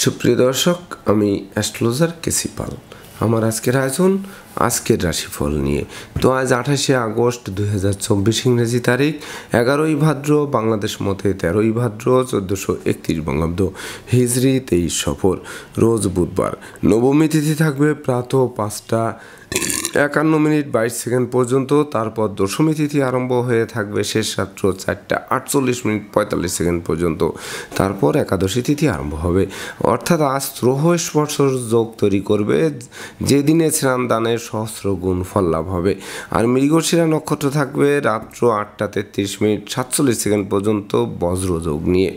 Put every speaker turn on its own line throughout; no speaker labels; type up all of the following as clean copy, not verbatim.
সুপ্রিয় দর্শক, আমি অ্যাস্ট্রোলজার কেসি পাল। আমার আজকের আয়োজন আজকের রাশিফল নিয়ে। তো আজ 28শে আগস্ট 2024 ইংরেজি তারিখ, 11ই ভাদ্র, বাংলাদেশ মতে 13ই ভাদ্র, 1431 বঙ্গাব্দ, হিজরি 23 সফর, রোজ বুধবার। নবমী তিথি থাকবে প্রাতঃ 5টা 51 মিনিট 22 সেকেন্ড পর্যন্ত। তারপর দশমী তিথি আরম্ভ হয়ে থাকবে শেষ রাত্র 4টা 48 মিনিট 45 সেকেন্ড পর্যন্ত। তারপর একাদশী তিথি আরম্ভ হবে, অর্থাৎ আজ ত্রহ স্পর্শর যোগ তৈরি করবে, যেদিনে স্নান দানের সহস্র গুণ ফল লাভ হবে। আর মৃগশিরা নক্ষত্র থাকবে রাত্র 8টা 33 মিনিট 47 সেকেন্ড পর্যন্ত বজ্রযোগ নিয়ে।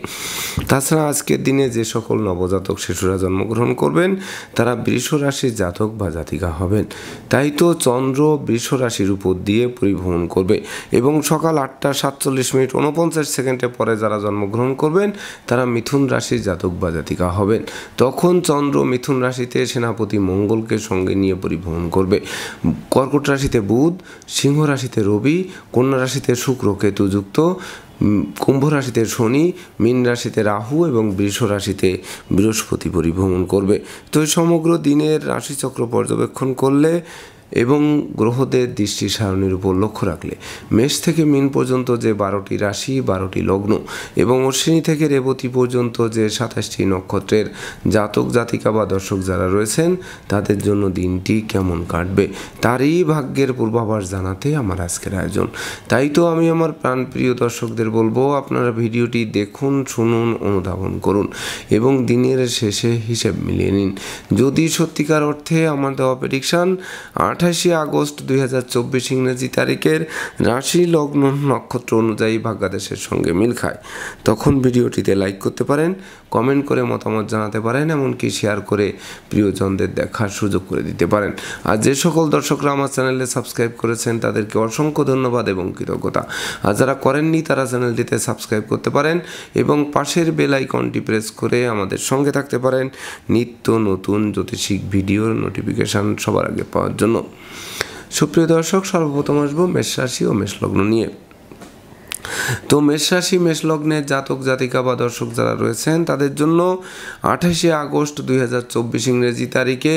তাছাড়া আজকের দিনে যে সকল নবজাতক শিশুরা জন্মগ্রহণ করবেন তারা বৃষ রাশির জাতক বা জাতিকা হবেন। তাই তো চন্দ্র বৃষ রাশির উপর দিয়ে পরিভ্রমণ করবে এবং সকাল 8টা 47 মিনিট 49 সেকেন্ডের পরে যারা জন্মগ্রহণ করবেন তারা মিথুন রাশির জাতক বা জাতিকা হবেন। তখন চন্দ্র মিথুন রাশিতে সেনাপতি মঙ্গলকে সঙ্গে নিয়ে পরিভ্রমণ করবে। কর্কট রাশিতে বুধ, সিংহ রাশিতে রবি, কন্যা রাশিতে শুক্র কেতু যুক্ত, কুম্ভ রাশিতে শনি, মীন রাশিতে রাহু এবং বৃষ রাশিতে বৃহস্পতি পরিভ্রমণ করবে। তো এই সমগ্র দিনের রাশিচক্র পর্যবেক্ষণ করলে এবং গ্রহদের দৃষ্টি সারণীর উপর লক্ষ্য রাখলে মেষ থেকে মীন পর্যন্ত যে 12টি রাশি 12টি লগ্ন এবং অশ্বিনী থেকে রেবতী পর্যন্ত যে 27টি নক্ষত্রের জাতক জাতিকা বা দর্শক যারা রয়েছেন তাদের জন্য দিনটি কেমন কাটবে তারই ভাগ্যের পূর্বাভাস জানাতে আমার আজকের আয়োজন। তাই তো আমি আমার প্রাণপ্রিয় দর্শকদের বলবো, আপনারা ভিডিওটি দেখুন, শুনুন, অনুধাবন করুন এবং দিনের শেষে হিসেব মিলিয়ে নিন। যদি সত্যিকার অর্থে আমার দেওয়া প্রেডিকশান 28শে আগস্ট 2024 ইংরেজি তারিখের রাশি লগ্ন নক্ষত্র অনুযায়ী ভাগ্যাদেশের সঙ্গে মিল খায়, তখন ভিডিওটিতে লাইক করতে পারেন, কমেন্ট করে মতামত জানাতে পারেন, এমনকি শেয়ার করে প্রিয়জনদের দেখার সুযোগ করে দিতে পারেন। আর যে সকল দর্শকরা আমার চ্যানেলে সাবস্ক্রাইব করেছেন তাদেরকে অসংখ্য ধন্যবাদ এবং কৃতজ্ঞতা। আর যারা করেননি তারা চ্যানেলটিতে সাবস্ক্রাইব করতে পারেন এবং পাশের বেল আইকনটি প্রেস করে আমাদের সঙ্গে থাকতে পারেন নিত্য নতুন জ্যোতিষিক ভিডিওর নোটিফিকেশান সবার আগে পাওয়ার জন্য। সুপ্রিয় দর্শক, সর্বপ্রথম আসবো মেষ রাশি ও মেষ লগ্ন নিয়ে। তো মেষ রাশি মেষ লগ্নের জাতক জাতিকা বা দর্শক যারা রয়েছেন তাদের জন্য 28শে আগস্ট 2024 ইংরেজি তারিখে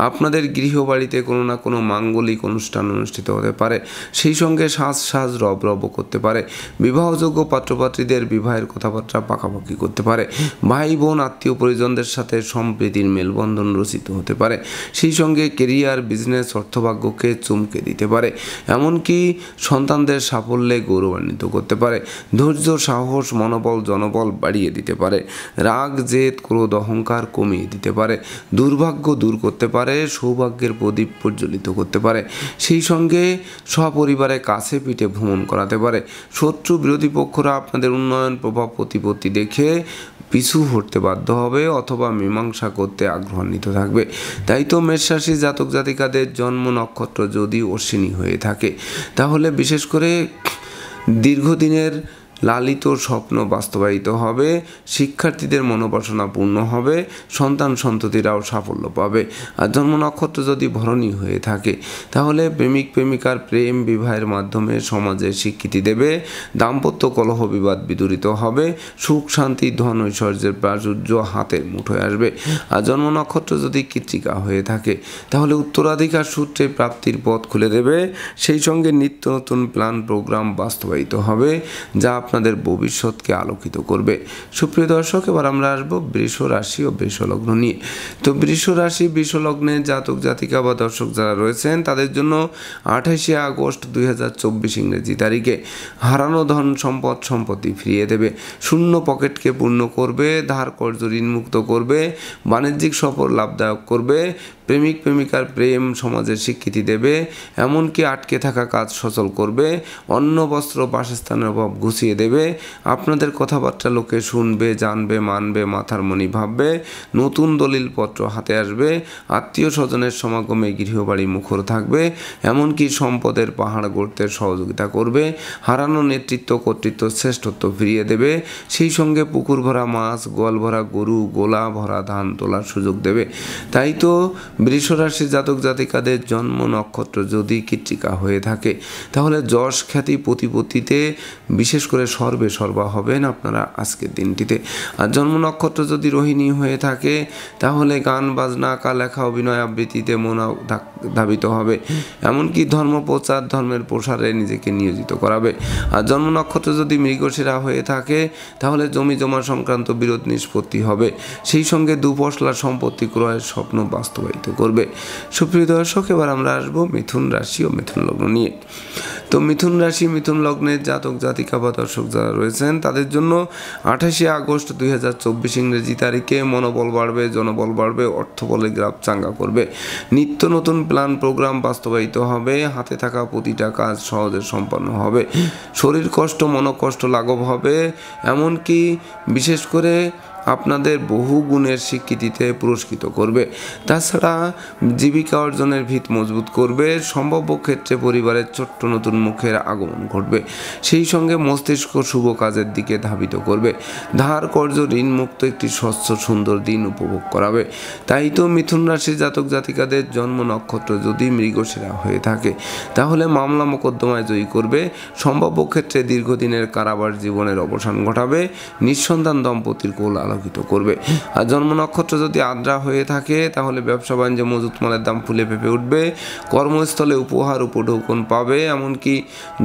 আপনাদের গৃহবাড়িতে কোনো না কোনো মাঙ্গলিক অনুষ্ঠান অনুষ্ঠিত হতে পারে। সেই সঙ্গে সাজ রব করতে পারে। বিবাহযোগ্য পাত্রপাত্রীদের বিবাহের কথাবার্তা পাকাপাকি করতে পারে। ভাই বোন আত্মীয় পরিজনদের সাথে সম্প্রীতির মেলবন্ধন রচিত হতে পারে। সেই সঙ্গে কেরিয়ার, বিজনেস, অর্থভাগ্যকে চমকে দিতে পারে। এমনকি সন্তানদের সাফল্যে গৌরবান্বিত করতে পারে। ধৈর্য, সাহস, মনোবল, জনবল বাড়িয়ে দিতে পারে। রাগ, জেদ, ক্রোধ, অহংকার কমিয়ে দিতে পারে। দুর্ভাগ্য দূর করতে পারে। সৌভাগ্যের প্রদীপ প্রজ্বলিত করতে পারে। সেই সঙ্গে সপরিবারে কাছে পিঠে ভ্রমণ করাতে পারে। শত্রু বিরোধী পক্ষরা আপনাদের উন্নয়ন, প্রভাব, প্রতিপত্তি দেখে পিছু হটতে বাধ্য হবে অথবা মীমাংসা করতে আগ্রহান্বিত থাকবে। তাই তো মেষ রাশির জাতক জাতিকাদের জন্ম নক্ষত্র যদি অশ্বিনী হয়ে থাকে তাহলে বিশেষ করে দীর্ঘদিনের লালিত স্বপ্ন বাস্তবায়িত হবে। শিক্ষার্থীদের মনোবাসনা পূর্ণ হবে। সন্তান সন্ততিরাও সাফল্য পাবে। আর জন্ম নক্ষত্র যদি ভরণী হয়ে থাকে তাহলে প্রেমিক প্রেমিকার প্রেম বিবাহের মাধ্যমে সমাজে স্বীকৃতি দেবে। দাম্পত্য কলহ বিবাদ বিদূরিত হবে। সুখ শান্তি ধন ঐশ্বর্যের প্রাচুর্য হাতের মুঠোয় আসবে। আর জন্ম নক্ষত্র যদি কৃত্তিকা হয়ে থাকে তাহলে উত্তরাধিকার সূত্রে প্রাপ্তির পথ খুলে দেবে। সেই সঙ্গে নিত্য নতুন প্ল্যান প্রোগ্রাম বাস্তবায়িত হবে যা আপনাদের ভবিষ্যৎকে আলোকিত করবে। সুপ্রিয় দর্শক, এবার আমরা আসবো বৃষ রাশি ও বৃষ লগ্ন নিয়ে। তো বৃষ রাশি বৃষ লগ্নের জাতক জাতিকা বা দর্শক যারা রয়েছেন তাদের জন্য 28শে আগস্ট 2024 ইংরেজি তারিখে হারানো ধন সম্পত্তি ফিরিয়ে দেবে। শূন্য পকেটকে পূর্ণ করবে। ধার কর্জ ঋণমুক্ত করবে। বাণিজ্যিক সফর লাভদায়ক করবে। প্রেমিক প্রেমিকার প্রেম সমাজের স্বীকৃতি দেবে। এমনকি আটকে থাকা কাজ সচল করবে। অন্ন বস্ত্র বাসস্থানের অভাব ঘুষিয়ে দেবে। আপনাদের কথাবার্তা লোকে শুনবে, জানবে, মানবে, মাথার মণি ভাববে। নতুন দলিলপত্র হাতে আসবে। আত্মীয় স্বজনের সমাগমে গৃহবাড়ি মুখর থাকবে। এমনকি সম্পদের পাহাড় গড়তে সহযোগিতা করবে। হারানো নেতৃত্ব, কর্তৃত্ব, শ্রেষ্ঠত্ব ফিরিয়ে দেবে। সেই সঙ্গে পুকুর ভরা মাছ, গোয়াল ভরা গরু, গোলা ভরা ধান তোলার সুযোগ দেবে। তাই তো বৃষ রাশির জাতক জাতিকাদের জন্ম নক্ষত্র যদি কৃত্তিকা হয়ে থাকে তাহলে যশ খ্যাতি প্রতিপত্তিতে বিশেষ করে সর্বে সর্বা হবেন আপনারা আজকের দিনটিতে। আর জন্ম নক্ষত্র যদি রোহিণী হয়ে থাকে তাহলে গান বাজনা, আঁকা লেখা, অভিনয় আবৃত্তিতে মন ধাবিত হবে, এমনকি ধর্ম প্রচার, ধর্মের প্রসারে নিজেকে নিয়োজিত করাবে। আর জন্ম নক্ষত্র যদি মৃগশিরা হয়ে থাকে তাহলে জমি জমা সংক্রান্ত বিরোধ নিষ্পত্তি হবে, সেই সঙ্গে দুপশলা সম্পত্তি ক্রয়ের স্বপ্ন বাস্তবায়িত করবে। সুপ্রিয় দর্শক, এবার আমরা আসবো মিথুন রাশি ও মিথুন লগ্ন নিয়ে। তো মিথুন রাশি, মিথুন লগ্নের জাতক জাতিকা বা দর্শক যারা রয়েছেন তাদের জন্য 28শে আগস্ট 2024 ইংরেজি তারিখে মনোবল বাড়বে, জনবল বাড়বে, অর্থবলের গ্রাফ চাঙ্গা করবে, নিত্য নতুন প্ল্যান প্রোগ্রাম বাস্তবায়িত হবে, হাতে থাকা প্রতিটা কাজ সহজে সম্পন্ন হবে, শরীর কষ্ট মনোকষ্ট লাঘব হবে, এমনকি বিশেষ করে আপনাদের বহু গুণের স্বীকৃতিতে পুরস্কৃত করবে। তাছাড়া জীবিকা অর্জনের ভিত মজবুত করবে, সম্ভাব্য ক্ষেত্রে পরিবারের ছোট্ট নতুন মুখের আগমন ঘটবে, সেই সঙ্গে মস্তিষ্ক শুভ কাজের দিকে ধাবিত করবে, ধার কর্য ঋণ মুক্ত একটি স্বচ্ছ সুন্দর দিন উপভোগ করাবে। তাই তো মিথুন রাশির জাতক জাতিকাদের জন্ম নক্ষত্র যদি মৃগশিরা হয়ে থাকে তাহলে মামলা মোকদ্দমায় জয়ী করবে, সম্ভাব্য ক্ষেত্রে দীর্ঘদিনের কারাবার জীবনের অবসান ঘটাবে, নিঃসন্তান দম্পতির কোল আলোকিত করবে। আর জন্ম নক্ষত্র যদি আদ্রা হয়ে থাকে তাহলে ব্যবসা বাণিজ্যে মজুত মালের দাম ফুলে ফেঁপে উঠবে, কর্মস্থলে উপহার উপঢৌকন পাবে, এমনকি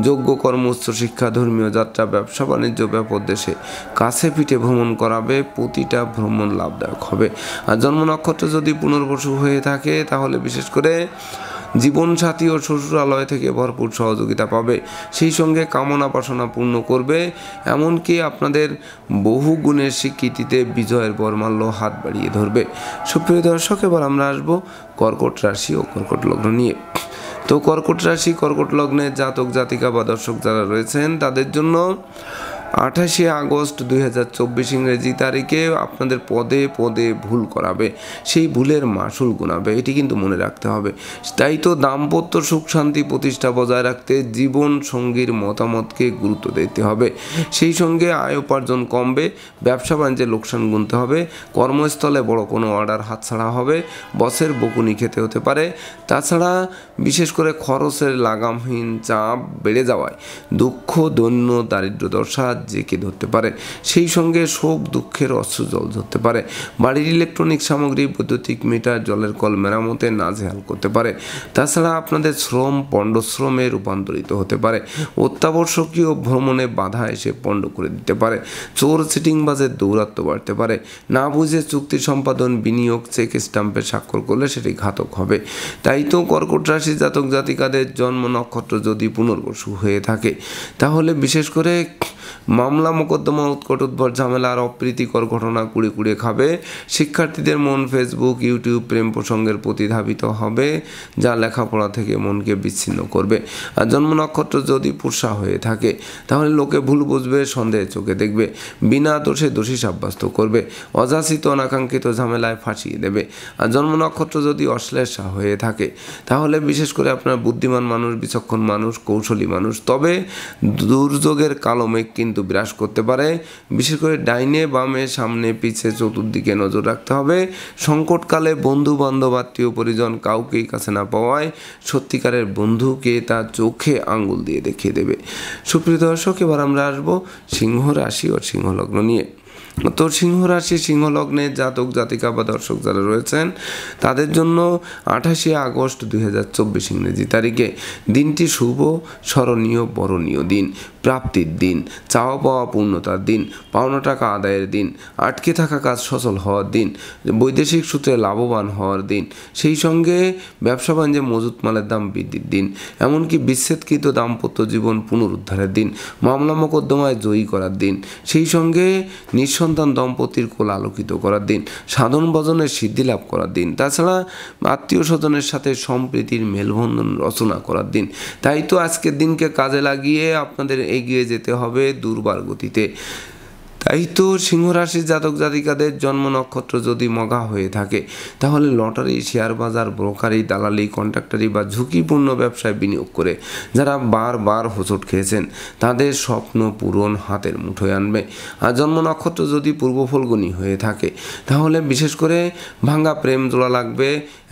যোগ্য কর্ম, উচ্চ শিক্ষা, ধর্মীয় যাত্রা, ব্যবসা বাণিজ্য, ব্যাপক দেশে কাছে পিঠে ভ্রমণ করাবে, প্রতিটা ভ্রমণ লাভদায়ক হবে। আর জন্ম নক্ষত্র যদি পুনর্বসু হয়ে থাকে তাহলে বিশেষ করে জীবনসাথী ও শ্বশুরালয় থেকে ভরপুর সহযোগিতা পাবে, সেই সঙ্গে কামনা বাসনা পূর্ণ করবে, এমনকি আপনাদের বহু গুণের স্বীকৃতিতে বিজয়ের বরমাল্য হাত বাড়িয়ে ধরবে। সুপ্রিয় দর্শক, এবার আমরা আসবো কর্কট রাশি ও কর্কট লগ্ন নিয়ে। তো কর্কট রাশি, কর্কট লগ্নের জাতক জাতিকা বা দর্শক যারা রয়েছেন তাদের জন্য 28শে আগস্ট 2024 ইংরেজি তারিখে আপনাদের পদে পদে ভুল করাবে, সেই ভুলের মাসুল গুনাবে, এটি কিন্তু মনে রাখতে হবে। তাই তো দাম্পত্য সুখ শান্তি প্রতিষ্ঠা বজায় রাখতে জীবন সঙ্গীর মতামতকে গুরুত্ব দিতে হবে, সেই সঙ্গে আয় উপার্জন কমবে, ব্যবসা বাণিজ্যে লোকসান গুনতে হবে, কর্মস্থলে বড় কোনো অর্ডার হাতছাড়া হবে, বসের বকুনি খেতে হতে পারে। তাছাড়া বিশেষ করে খরচের লাগামহীন চাপ বেড়ে যাওয়ায় দুঃখ, দৈন্য, দারিদ্র দশা জেঁকে ধরতে পারে, সেই সঙ্গে শোক দুঃখের অশ্রু জল ধরতে পারে, বাড়ির ইলেকট্রনিক সামগ্রী, বৈদ্যুতিক মিটার, জলের কল মেরামতে নাজেহাল করতে পারে। তাছাড়া আপনাদের শ্রম পণ্ডশ্রমে রূপান্তরিত হতে পারে, অত্যাবশ্যকীয় ভ্রমণে বাধা এসে পণ্ড করে দিতে পারে, চোর চিটিংবাজের দৌরাত্ম্য বাড়তে পারে, না বুঝে চুক্তি সম্পাদন, বিনিয়োগ, চেক স্ট্যাম্পে স্বাক্ষর করলে সেটি ঘাতক হবে। তাই তো কর্কট রাশি জাতক জাতিকাদের জন্ম নক্ষত্র যদি পুনর্বসু হয়ে থাকে তাহলে বিশেষ করে মামলা মোকদ্দমা, উৎকট উদ্ভট ঝামেলা আর অপ্রীতিকর ঘটনা কুড়ে কুড়ে খাবে, শিক্ষার্থীদের মন ফেসবুক, ইউটিউব, প্রেম প্রসঙ্গের প্রতি ধাবিত হবে, যা লেখাপড়া থেকে মনকে বিচ্ছিন্ন করবে। আর জন্ম নক্ষত্র যদি পুষা হয়ে থাকে তাহলে লোকে ভুল বুঝবে, সন্দেহে চোখে দেখবে, বিনা দোষে দোষী সাব্যস্ত করবে, অযাচিত অনাকাঙ্ক্ষিত ঝামেলায় ফাঁসিয়ে দেবে। আর জন্ম নক্ষত্র যদি অশ্লেষা হয়ে থাকে তাহলে বিশেষ করে আপনার বুদ্ধিমান মানুষ, বিচক্ষণ মানুষ, কৌশলী মানুষ, তবে দুর্যোগের কালো মেঘ কিন্তু বিরাজ করতে পারে, বিশেষ করে ডাইনে বামে সামনে পিছে চতুর্দিকে নজর রাখতে হবে। সংকটকালে বন্ধু বান্ধব, আত্মীয় পরিজন কাউকেই কাছে না পাওয়ায় সত্যিকারের বন্ধুকে তার চোখে আঙ্গুল দিয়ে দেখিয়ে দেবে। সুপ্রিয় দর্শক, এবার আমরা আসবো সিংহ রাশি ও সিংহ লগ্ন নিয়ে। তো সিংহ রাশি, সিংহ লগ্নের জাতক জাতিকা বা দর্শক যারা রয়েছেন তাদের জন্য 28শে আগস্ট 2024 ইংরেজি তারিখে দিনটি শুভ, স্মরণীয়, বরণীয় দিন, প্রাপ্তির দিন, চাওয়া পাওয়া পূর্ণতার দিন, পাওনা টাকা আদায়ের দিন, আটকে থাকা কাজ সচল হওয়ার দিন, বৈদেশিক সূত্রে লাভবান হওয়ার দিন, সেই সঙ্গে ব্যবসা বাণিজ্যে মজুত মালের দাম বৃদ্ধির দিন, এমনকি বিচ্ছেদকৃত দাম্পত্য জীবন পুনরুদ্ধারের দিন, মামলা মোকদ্দমায় জয়ী করার দিন, সেই সঙ্গে নিঃসন্তান দম্পতির কোল আলোকিত করার দিন, সাধন ভজনের সিদ্ধি লাভ করার দিন, তাছাড়া আত্মীয় স্বজনের সাথে সম্প্রীতির মেলবন্ধন রচনা করার দিন। তাই তো আজকের দিনকে কাজে লাগিয়ে আপনাদের এগিয়ে যেতে হবে দুর্বার গতিতে। তাই তো সিংহ রাশির জাতক জাতিকাদের জন্ম নক্ষত্র যদি মঘা হয়ে থাকে তাহলে লটারি, শেয়ার বাজার, ব্রোকারি, দালালি, কন্ট্রাক্টারি বা ঝুঁকিপূর্ণ ব্যবসায় বিনিয়োগ করে যারা বারবার হোঁচট খেয়েছেন তাদের স্বপ্ন পূরণ হাতের মুঠোয় আনবে। আর জন্ম নক্ষত্র যদি পূর্ব ফল্গুনী হয়ে থাকে তাহলে বিশেষ করে ভাঙা প্রেম জোড়া লাগবে,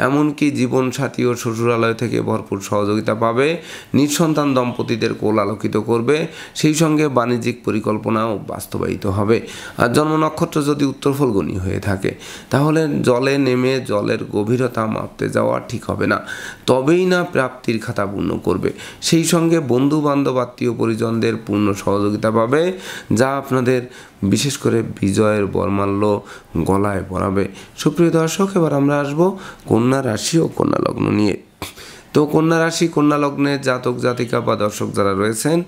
এমনকি জীবনসাথী ও শ্বশুরালয় থেকে ভরপুর সহযোগিতা পাবে, নিঃসন্তান দম্পতিদের কোল আলোকিত করবে, সেই সঙ্গে বাণিজ্যিক পরিকল্পনাও বাস্তবায়িত হবে। আর জন্ম নক্ষত্র যদি উত্তর ফল্গুনী হয়ে থাকে তাহলে জলে নেমে জলের গভীরতা মাপতে যাওয়া ঠিক হবে না, তবেই না প্রাপ্তির খাতা পূর্ণ করবে। সেই সঙ্গে বন্ধু বান্ধব, আত্মীয় পরিজনদের পূর্ণ সহযোগিতা পাবে, যা আপনাদের বিশেষ করে বিজয়ের বরমাল্য গলায় পরাবে। সুপ্রিয় দর্শক, এবার আমরা আসবো কন্যা রাশি ও কন্যা লগ্ন নিয়ে। তো কন্যা রাশি, কন্যা লগ্নের জাতক জাতিকা বা দর্শক যারা রয়েছেন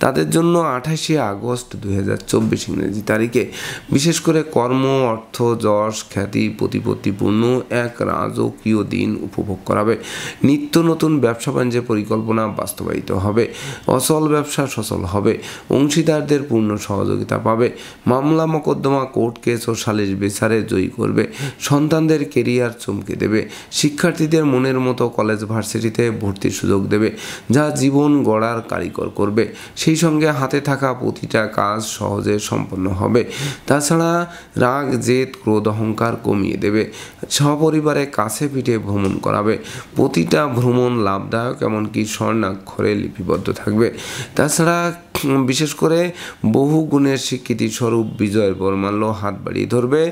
তাদের জন্য 28শে আগস্ট 2024 ইংরেজি তারিখে বিশেষ করে কর্ম, অর্থ, যশ, খ্যাতি, প্রতিপত্তিপূর্ণ এক রাজকীয় দিন উপভোগ করাবে। নিত্য নতুন ব্যবসা বাণিজ্যের পরিকল্পনা বাস্তবায়িত হবে, অচল ব্যবসা সচল হবে, অংশীদারদের পূর্ণ সহযোগিতা পাবে, মামলা মোকদ্দমা, কোর্ট কেস ও সালিশ বিচারে জয়ী করবে, সন্তানদের কেরিয়ার চমকে দেবে, শিক্ষার্থীদের মনের মতো কলেজ ভার্সিটিতে ভর্তির সুযোগ দেবে, যা জীবন গড়ার কারিগর করবে। সেই সঙ্গে হাতে থাকা প্রতিটা কাজ সহজে সম্পন্ন হবে। তাছাড়া রাগ, জেদ, ক্রোধ, অহংকার কমিয়ে দেবে, সপরিবারে কাছে পিঠে ভ্রমণ করাবে। প্রতিটা ভ্রমণ লাভদায়ক, এমনকি স্বর্ণাক্ষরে লিপিবদ্ধ থাকবে। তাছাড়া বিশেষ করে বহু গুণের স্বীকৃতি স্বরূপ বিজয়ের বরমাল্য হাত বাড়িয়ে ধরবে।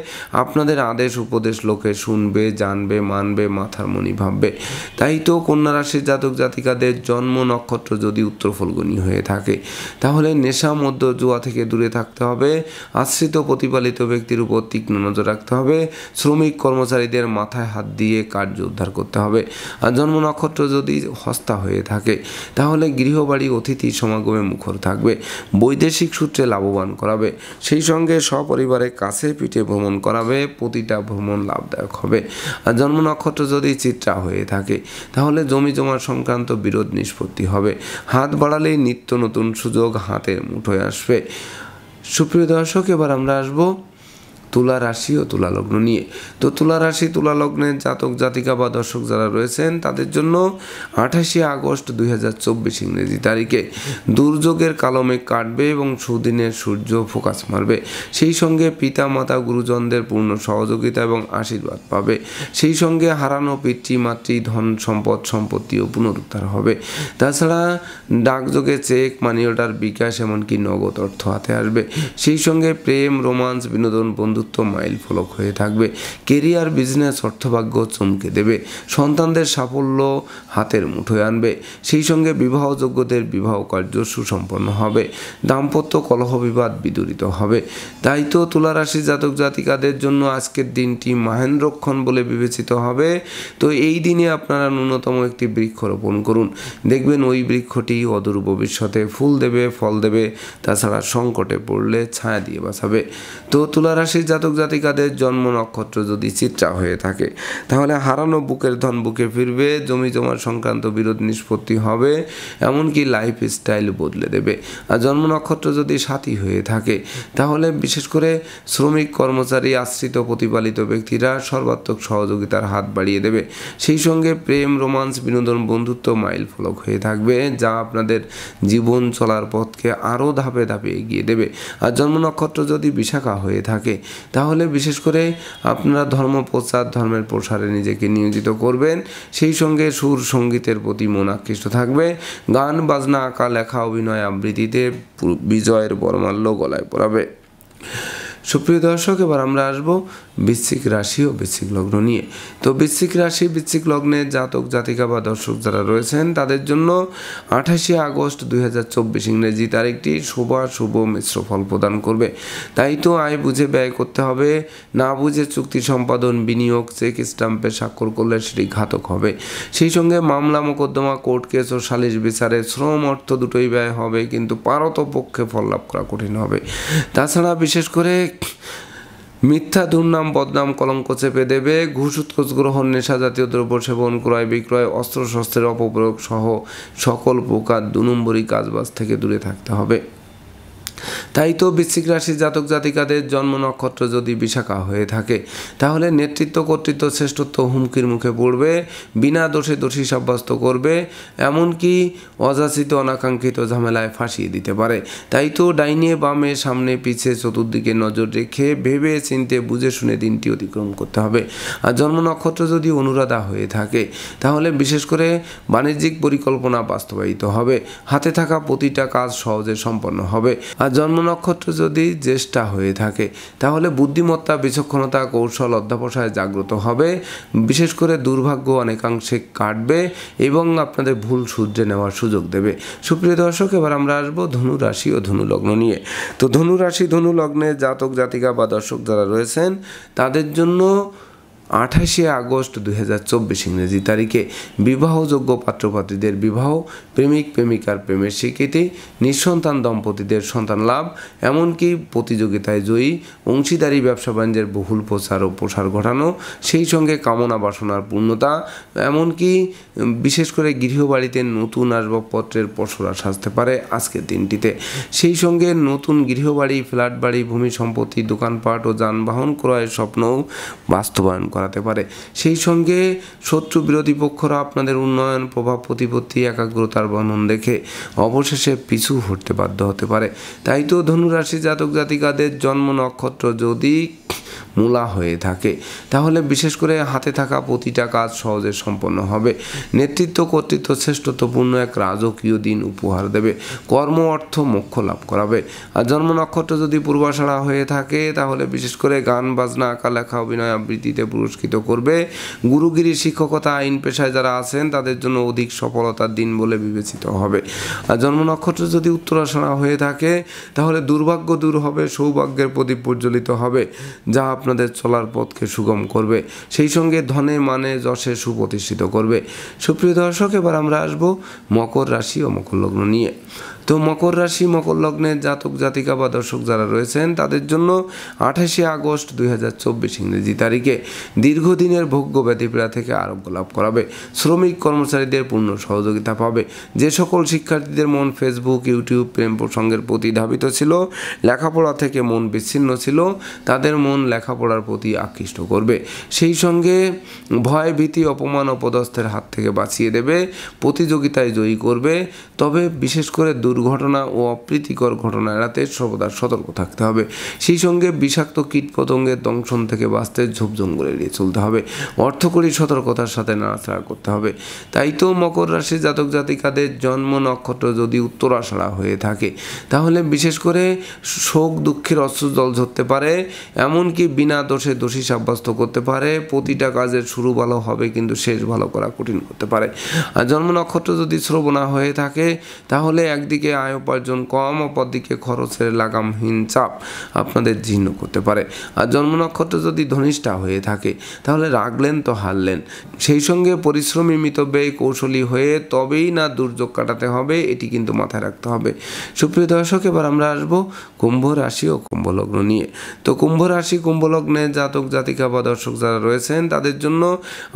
আপনাদের আদেশ উপদেশ লোকে শুনবে, জানবে, মানবে, মাথার মণি ভাববে। তাই তো কন্যা রাশির জাতক জাতিকাদের জন্ম নক্ষত্র যদি উত্তর ফল্গুনী হয়ে থাকে তাহলে নেশা, মদ্য, জুয়া থেকে দূরে থাকতে হবে। আশ্রিত প্রতিপালিত ব্যক্তির উপর তীক্ষ্ণ নজর রাখতে হবে। শ্রমিক কর্মচারীদের মাথায় হাত দিয়ে কার্য উদ্ধার করতে হবে। আর জন্ম নক্ষত্র যদি হস্তা হয়ে থাকে তাহলে গৃহবাড়ি অতিথি সমাগমে মুখর থাকবে, বৈদেশিক সূত্রে লাভবান করাবে, সেই সঙ্গে সপরিবারে কাছে পিঠে ভ্রমণ করাবে। প্রতিটা ভ্রমণ লাভদায়ক হবে। আর জন্ম নক্ষত্র যদি চিত্রা হয়ে থাকে তাহলে জমি জমা সংক্রান্ত বিরোধ নিষ্পত্তি হবে। হাত বাড়ালেই নিত্য নতুন সুযোগ হাতের মুঠোয় আসবে। সুপ্রিয় দর্শক, এবার আমরা আসবো তুলা রাশি ও তুলা লগ্ন নিয়ে। তো তুলা রাশি, তুলা লগ্নের জাতক জাতিকা বা দর্শক যারা রয়েছেন তাদের জন্য 28শে আগস্ট 2024 ইংরেজি তারিখে দুর্যোগের কালমেঘ কাটবে এবং সুদিনের সূর্য ফোকাস মারবে। সেই সঙ্গে পিতা মাতা গুরুজনদের পূর্ণ সহযোগিতা এবং আশীর্বাদ পাবে। সেই সঙ্গে হারানো পিতৃ মাতৃ ধন সম্পদ সম্পত্তিও পুনরুদ্ধার হবে। তাছাড়া ডাকযোগে চেক, মানি অর্ডার, বিকাশ, এমনকি নগদ অর্থ হাতে আসবে। সেই সঙ্গে প্রেম, রোমান্স, বিনোদন, বন্ধুত্ব মাইল ফলক হয়ে থাকবে। কেরিয়ার, বিজনেস, অর্থভাগ্য চমকে দেবে। সন্তানদের সাফল্য হাতের মুঠোয় আনবে। সেই সঙ্গে বিবাহযোগ্যদের বিবাহ কার্য সুসম্পন্ন হবে। দাম্পত্য কলহ বিবাদ বিদূরিত হবে। তাই তো তুলা রাশি জাতক জাতিকাদের জন্য আজকের দিনটি মহেন্দ্রক্ষণ বলে বিবেচিত হবে। তো এই দিনে আপনারা ন্যূনতম একটি বৃক্ষ রোপণ করুন, দেখবেন ওই বৃক্ষটি অদূর ভবিষ্যতে ফুল দেবে, ফল দেবে। তাছাড়া সংকটে পড়লে ছায়া দিয়ে বাঁচাবে। তো তুলা রাশির জাতক জাতিকাদের জন্ম নক্ষত্র যদি চিত্রা হয়ে থাকে তাহলে হারানো বুকের ধন বুকে ফিরবে, জমি জমা সংক্রান্ত বিরোধ নিষ্পত্তি হবে, এমনকি লাইফ স্টাইল বদলে দেবে। আর জন্ম নক্ষত্র যদি সাথী হয়ে থাকে তাহলে বিশেষ করে শ্রমিক কর্মচারী, আশ্রিত প্রতিপালিত ব্যক্তিরা সর্বাত্মক সহযোগিতার হাত বাড়িয়ে দেবে। সেই সঙ্গে প্রেম, রোমান্স, বিনোদন, বন্ধুত্ব মাইল ফলক হয়ে থাকবে, যা আপনাদের জীবন চলার পথকে আরও ধাপে ধাপে এগিয়ে দেবে। আর জন্ম নক্ষত্র যদি বিশাখা হয়ে থাকে তাহলে বিশেষ করে আপনারা ধর্ম প্রচার, ধর্মের প্রসারে নিজেকে নিয়োজিত করবেন। সেই সঙ্গে সুর সঙ্গীতের প্রতি মন আকৃষ্ট থাকবে। গান বাজনা, আঁকা, লেখা, অভিনয়, আবৃত্তিতে বিজয়ের বরমাল্য গলায় পরাবে। সুপ্রিয় দর্শক, এবার আমরা আসবো বৃশ্চিক রাশি ও বৃশ্চিক লগ্ন নিয়ে। তো বৃশ্চিক রাশি, বৃশ্চিক লগ্নের জাতক জাতিকা বা দর্শক যারা রয়েছেন তাদের জন্য 28শে আগস্ট 2024 ইংরেজি তারিখটি শুভ মিশ্র ফল প্রদান করবে। তাই তো আয় বুঝে ব্যয় করতে হবে, না বুঝে চুক্তি সম্পাদন, বিনিয়োগ, চেক স্টাম্পে স্বাক্ষর করলে সেটি ঘাতক হবে। সেই সঙ্গে মামলা মোকদ্দমা, কোর্ট কেস ও সালিশ বিচারে শ্রম অর্থ দুটোই ব্যয় হবে, কিন্তু পারতপক্ষে ফল লাভ করা কঠিন হবে। তাছাড়া বিশেষ করে মিথ্যা দুর্নাম, বদনাম, কলঙ্ক চেপে দেবে। ঘুষ, উৎকোচ গ্রহণ, নেশা জাতীয় দ্রব্য সেবন, ক্রয় বিক্রয়, অস্ত্রশস্ত্রের অপপ্রয়োগ সহ সকল প্রকার 2 নম্বরী কাজবাজ থেকে দূরে থাকতে হবে। তাই তো বৃশ্চিক রাশির জাতক জাতিকাদের জন্ম নক্ষত্র যদি বিশাখা হয়ে থাকে তাহলে নেতৃত্ব কর্তৃত্ব শ্রেষ্ঠত্ব হুমকির মুখে পড়বে, বিনা দোষে দোষী সাব্যস্ত করবে, এমনকি অযাচিত অনাকাঙ্ক্ষিত ঝামেলায় ফাঁসিয়ে দিতে পারে। তাই তো ডাইনে বামে সামনে পিছে চতুর্দিকে নজর রেখে ভেবে চিন্তে বুঝে শুনে দিনটি অতিক্রম করতে হবে। আর জন্ম নক্ষত্র যদি অনুরাধা হয়ে থাকে তাহলে বিশেষ করে বাণিজ্যিক পরিকল্পনা বাস্তবায়িত হবে, হাতে থাকা প্রতিটা কাজ সহজে সম্পন্ন হবে। আর জন্ম নক্ষত্র যদি জ্যেষ্ঠা হয়ে থাকে তাহলে বুদ্ধিমত্তা বিচক্ষণতা কৌশল অধ্যবসায় জাগ্রত হবে, বিশেষ করে দুর্ভাগ্য অনেকাংশে কাটবে এবং আপনাদের ভুল শুধরে নেওয়ার সুযোগ দেবে। সুপ্রিয় দর্শক, এবার আমরা আসবো ধনু রাশি ও ধনু লগ্ন নিয়ে। তো ধনু রাশি ধনু লগ্নে জাতক জাতিকা বা দর্শক যারা রয়েছেন তাদের জন্য 28 আগস্ট 2024 ইংরেজি তারিখে বিবাহযোগ্য পাত্রপাত্রীদের বিবাহ, প্রেমিক প্রেমিকার প্রেমের স্বীকৃতি, নিঃসন্তান দম্পতিদের সন্তান লাভ, এমনকি প্রতিযোগিতায় জয়ী, অংশীদারি ব্যবসা বাণিজ্যের বহুল প্রচার ও প্রসার ঘটানো, সেই সঙ্গে কামনা বাসনার পূর্ণতা, এমনকি বিশেষ করে গৃহবাড়িতে নতুন আসবাবপত্রের পসরা সাজতে পারে আজকের দিনটিতে। সেই সঙ্গে নতুন গৃহবাড়ি, ফ্ল্যাট বাড়ি, ভূমি সম্পত্তি, দোকানপাট ও যানবাহন ক্রয়ের স্বপ্নও বাস্তবায়ন করাতে পারে। সেই সঙ্গে শত্রু বিরোধী পক্ষরা আপনাদের উন্নয়ন, প্রভাব প্রতিপত্তি, একাগ্রতার বর্ণন দেখে অবশেষে পিছু হটতে বাধ্য হতে পারে। তাই তো ধনুরাশি জাতক জাতিকাদের জন্ম নক্ষত্র যদি মূলা হয়ে থাকে তাহলে বিশেষ করে হাতে থাকা প্রতিটা কাজ সহজে সম্পন্ন হবে, নেতৃত্ব কর্তৃত্ব শ্রেষ্ঠত্বপূর্ণ এক রাজকীয় দিন উপহার দেবে, কর্ম অর্থ মোক্ষ লাভ করাবে। আর জন্ম নক্ষত্র যদি পূর্বাষাঢ়া হয়ে থাকে তাহলে বিশেষ করে গান বাজনা আঁকা লেখা অভিনয় আবৃত্তিতে পুরস্কৃত করবে, গুরুগিরি শিক্ষকতা আইন পেশায় যারা আছেন তাদের জন্য অধিক সফলতার দিন বলে বিবেচিত হবে। আর জন্ম নক্ষত্র যদি উত্তরাষাঢ়া হয়ে থাকে তাহলে দুর্ভাগ্য দূর হবে, সৌভাগ্যের প্রদীপ প্রজ্বলিত হবে যা আপনাদের চলার পথকে সুগম করবে, সেই সঙ্গে ধনে মানে যশে সুপ্রতিষ্ঠিত করবে। সুপ্রিয় দর্শক, এবার আমরা আসবো মকর রাশি ও মকর লগ্ন নিয়ে। তো মকর রাশি মকর লগ্নের জাতক জাতিকা বা দর্শক যারা রয়েছেন তাদের জন্য 28 আগস্ট 2024 ইংরেজি তারিখে দীর্ঘদিনের ভোগ্য ব্যতিপীড়া থেকে আরোগ্য লাভ করাবে, শ্রমিক কর্মচারীদের পূর্ণ সহযোগিতা পাবে। যে সকল শিক্ষার্থীদের মন ফেসবুক ইউটিউব প্রেম প্রসঙ্গের প্রতি ধাবিত ছিল, লেখাপড়া থেকে মন বিচ্ছিন্ন ছিল, তাদের মন লেখাপড়ার প্রতি আকৃষ্ট করবে। সেই সঙ্গে ভয় ভীতি অপমান অপদস্থের হাত থেকে বাঁচিয়ে দেবে, প্রতিযোগিতায় জয়ী করবে। তবে বিশেষ করে দুর্ঘটনা ও অপ্রীতিকর ঘটনা এড়াতে সর্বদা সতর্ক থাকতে হবে। সেই সঙ্গে বিষাক্ত কীটপতঙ্গের দংশন থেকে বাঁচতে ঝোপ জঙ্গল এড়িয়ে চলতে হবে, অর্থকরী সতর্কতার সাথে নাড়াচাড়া করতে হবে। তাই তো মকর রাশি জাতক জাতিকাদের জন্ম নক্ষত্র যদি উত্তরাষাঢ়া হয়ে থাকে তাহলে বিশেষ করে শোক দুঃখের অশ্রু জল ঝরতে পারে, এমনকি বিনা দোষে দোষী সাব্যস্ত করতে পারে। প্রতিটা কাজের শুরু ভালো হবে কিন্তু শেষ ভালো করা কঠিন করতে পারে। আর জন্ম নক্ষত্র যদি শ্রবণা হয়ে থাকে তাহলে একদিকে আয় উপার্জন কম, অপরদিকে খরচের লাগামহীন চাপ আপনাদের জীর্ণ করতে পারে। আর জন্ম নক্ষত্র যদি ধনিষ্ঠা হয়ে থাকে তাহলে রাগলেন তো হারলেন, সেই সঙ্গে পরিশ্রমী মিতব্যয়ী কৌশলী হয়ে তবেই না দুর্যোগ কাটাতে হবে, এটি কিন্তু মাথায় রাখতে হবে। সুপ্রিয় দর্শক, এবার আমরা আসবো কুম্ভ রাশি ও কুম্ভ লগ্ন নিয়ে। তো কুম্ভ রাশি কুম্ভ লগ্নে জাতক জাতিকা বা দর্শক যারা রয়েছেন তাদের জন্য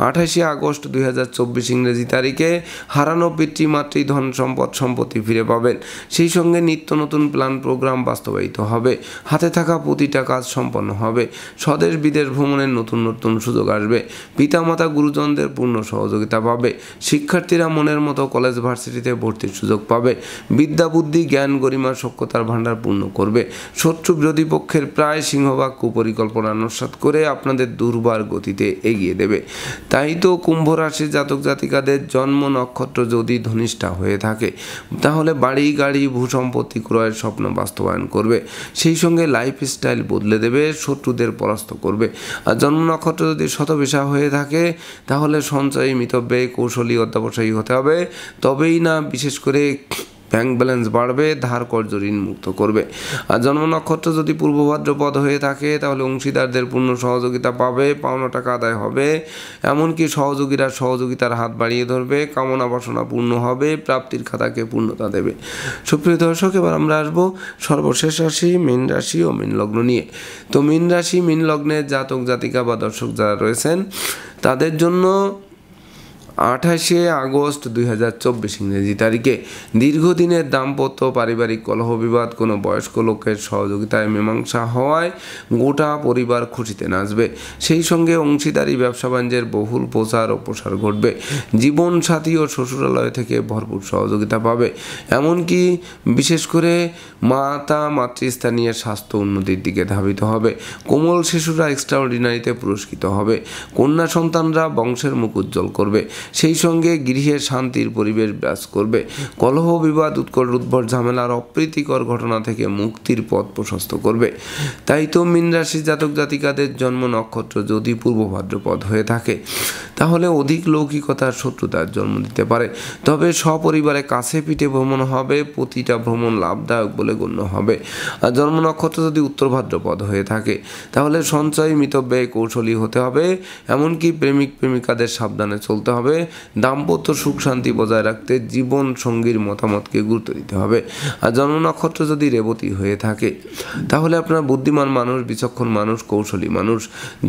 28 আগস্ট 2024 ইংরেজি তারিখে হারানো পিতৃমাতৃ ধন সম্পদ সম্পত্তি ফিরে পাবেন, সেই সঙ্গে নিত্য নতুন প্ল্যান প্রোগ্রাম বাস্তবায়িত হবে, হাতে থাকা প্রতিটা কাজ সম্পন্ন হবে, স্বদেশ বিদেশ ভ্রমণের নতুন নতুন সুযোগ আসবে, পিতামাতা গুরুজনদের পূর্ণ সহযোগিতা পাবে, শিক্ষার্থীরা মনের মতো কলেজ ভার্সিটিতে ভর্তির সুযোগ পাবে, বিদ্যা বুদ্ধি জ্ঞান গরিমা সক্ষতার ভাণ্ডার পূর্ণ করবে, শত্রু বিরোধী পক্ষের প্রায় সিংহভাগ কুপরিকল্পনা নস্যাৎ করে আপনাদের দুর্বার গতিতে এগিয়ে দেবে। তাই তো কুম্ভ রাশির জাতক জাতিকাদের জন্ম নক্ষত্র যদি ধনিষ্ঠা হয়ে থাকে তাহলে বাড়ি গাড়ি ভূসম্পত্তি ক্রয়ের স্বপ্ন বাস্তবায়ন করবে, সেই সঙ্গে লাইফস্টাইল বদলে দেবে, শত্রুদের পরাস্ত করবে। আর জন্ম নক্ষত্র যদি শতবিশা হয়ে থাকে তাহলে সঞ্চয়ী মিতব্যয়ী কৌশলী অধ্যবসায়ী হতে হবে, তবেই না বিশেষ করে ব্যাংক ব্যালেন্স বাড়বে, ধার কর্জ ঋণ মুক্ত করবে। আর জন্ম নক্ষত্র যদি পূর্ব ভাদ্রপদ হয়ে থাকে তাহলে অংশীদারদের পূর্ণ সহযোগিতা পাবে, পাওনা টাকা আদায় হবে, এমনকি সহযোগীরা সহযোগিতার হাত বাড়িয়ে ধরবে, কামনা বাসনা পূর্ণ হবে, প্রাপ্তির খাতাকে পূর্ণতা দেবে। সুপ্রিয় দর্শক, এবার আমরা আসবো সর্বশেষ রাশি মীন রাশি ও মীন লগ্ন নিয়ে। তো মীন রাশি মীন লগ্নের জাতক জাতিকা বা দর্শক যারা রয়েছেন তাদের জন্য 28 আগস্ট 2024 ইংরেজি তারিখে দীর্ঘদিনের দাম্পত্য পারিবারিক কলহ বিবাদ কোনো বয়স্ক লোকের সহযোগিতায় মীমাংসা হওয়ায় গোটা পরিবার খুশিতে নাচবে। সেই সঙ্গে অংশীদারি ব্যবসা বাণিজ্যের বহুল প্রচার ও প্রসার ঘটবে। জীবনসাথী ও শ্বশুরালয় থেকে ভরপুর সহযোগিতা পাবে। এমনকি বিশেষ করে মাতৃস্থানীয় স্বাস্থ্য উন্নতির দিকে ধাবিত হবে। কোমল শিশুরা এক্সট্রাঅর্ডিনারিতে পুরস্কৃত হবে। কন্যা সন্তানরা বংশের মুখ উজ্জ্বল করবে। সেই সঙ্গে গৃহে শান্তির পরিবেশ বিরাজ করবে। কলহ বিবাদ উৎকট ঝামেলার অপ্রীতিকর ঘটনা থেকে মুক্তির পথ প্রশস্ত করবে। তাই তো মীন রাশির জাতক জাতিকাদের জন্ম নক্ষত্র যদি পূর্ব ভাদ্রপদ হয়ে থাকে তাহলে অধিক লৌকিকতার শত্রুতার জন্ম দিতে পারে। তবে সপরিবারে কাছে পিঠে ভ্রমণ হবে। প্রতিটা ভ্রমণ লাভদায়ক বলে গণ্য হবে। আর জন্ম নক্ষত্র যদি উত্তর ভাদ্রপদ হয়ে থাকে তাহলে সঞ্চয় মিতব্যয় কৌশলী হতে হবে। এমনকি প্রেমিক প্রেমিকাদের সাবধানে চলতে হবে। দাম্পত্য সুখ শান্তি বজায় রাখতে জীবন সঙ্গীর মতামতকে গুরুত্ব দিতে হবে। আর জন্ম নক্ষত্র যদি রেবতী হয়ে থাকে তাহলে আপনার বুদ্ধিমান মানুষ, বিচক্ষণ মানুষ, কৌশলী মানুষ,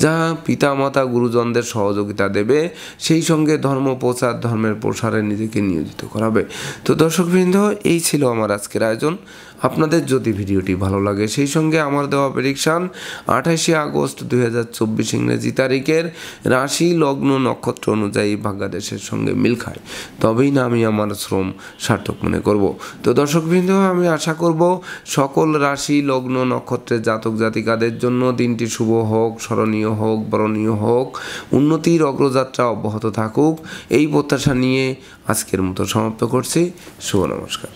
যা পিতামাতা গুরুজনদের সহযোগিতা দেবে। সেই সঙ্গে ধর্ম প্রচার, ধর্মের প্রসারে নিজেকে নিয়োজিত করাবে। তো দর্শকবৃন্দ, এই ছিল আমার আজকের আয়োজন। আপনাদের যদি ভিডিওটি ভালো লাগে সেই সঙ্গে আমার দেওয়া প্রেডিকশান 28 আগস্ট 2024 ইংরেজি তারিখের রাশি লগ্ন নক্ষত্র অনুযায়ী ভাগ্যাদেশের সঙ্গে মিল খায়, তবেই না আমি আমার শ্রম সার্থক মনে করব। তো দর্শকবৃন্দ, আমি আশা করব সকল রাশি লগ্ন নক্ষত্রের জাতক জাতিকাদের জন্য দিনটি শুভ হোক, স্মরণীয় হোক, বরণীয় হোক, উন্নতির অগ্রযাত্রা অব্যাহত থাকুক। এই প্রত্যাশা নিয়ে আজকের মতো সমাপ্ত করছি। শুভ নমস্কার।